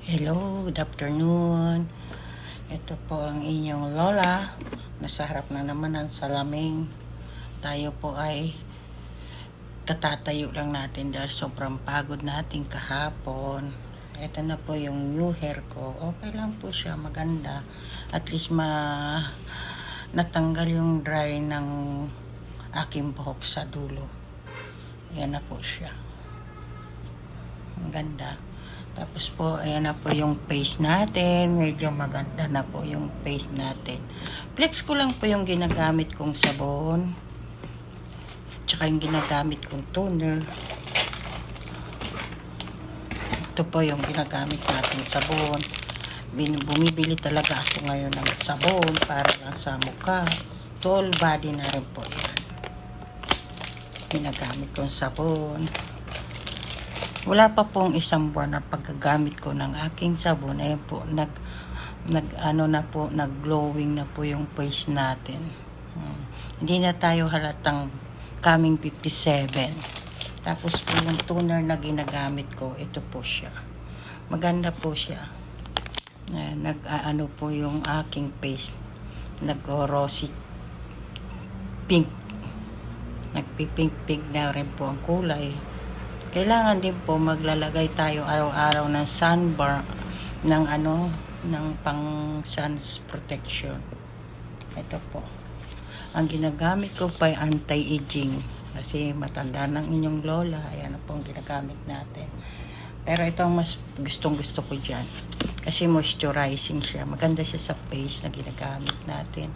Hello, good afternoon. Ito po ang inyong lola. Nasa harap na naman ng salamin. Tayo po ay katatayo lang natin dahil sobrang pagod natin kahapon. Ito na po yung new hair ko. Okay lang po siya, maganda. At least natanggal yung dry ng aking buhok sa dulo. Yan na po siya. Ang ganda. Tapos po, ayan na po yung face natin. Medyo maganda na po yung face natin. Flex ko lang po yung ginagamit kong sabon. Tsaka yung ginagamit kong toner. Ito po yung ginagamit natin sabon. Bumibili talaga ako ngayon ng sabon para lang sa mukha. Whole body na rin po yan. Ginagamit kong sabon. Wala pa pong isang buwan na paggagamit ko ng aking sabon, ayun po, nag-glowing na po yung face natin. Hindi na tayo halatang coming 57. Tapos po yung toner na ginagamit ko, ito po siya. Maganda po siya. Po yung aking face. Nag-rosy pink. Nagpipink-pink na rin po ang kulay. Kailangan din po maglalagay tayo araw-araw ng sunbar ng pang suns protection. Ito po. Ang ginagamit ko pa ay anti-aging kasi matanda ng inyong lola. Ayan na po ang ginagamit natin. Pero ito ang mas gustong-gusto ko dyan. Kasi moisturizing siya. Maganda siya sa face na ginagamit natin.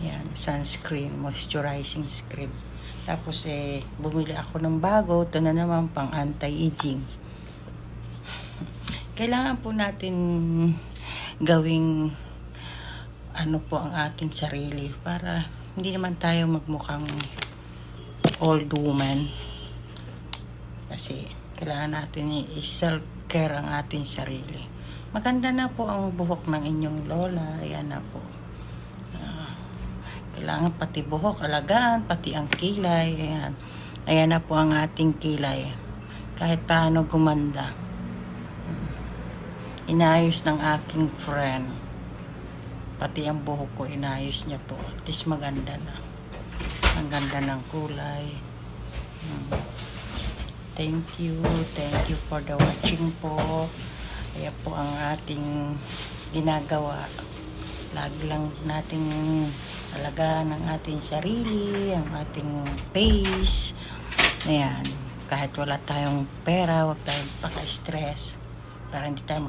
Ayan, sunscreen, moisturizing screen. Tapos bumili ako ng bago. Ito na naman pang anti-aging. Kailangan po natin gawing po ang ating sarili para hindi naman tayo magmukhang old woman. Kasi kailangan natin i-self-care ang ating sarili. Maganda na po ang buhok ng inyong lola. Ayan na po. Kailangan pati buhok, alagaan, pati ang kilay. Ayan. Ayan na po ang ating kilay. Kahit paano gumanda. Inayos ng aking friend. Pati ang buhok ko, inayos niya po. At least maganda na. Ang ganda ng kulay. Thank you. Thank you for the watching po. Ayan po ang ating ginagawa. Lagi lang nating alagaan ang ating sarili, ang ating face. Ayan. Kahit wala tayong pera, huwag tayong paka-stress para hindi tayo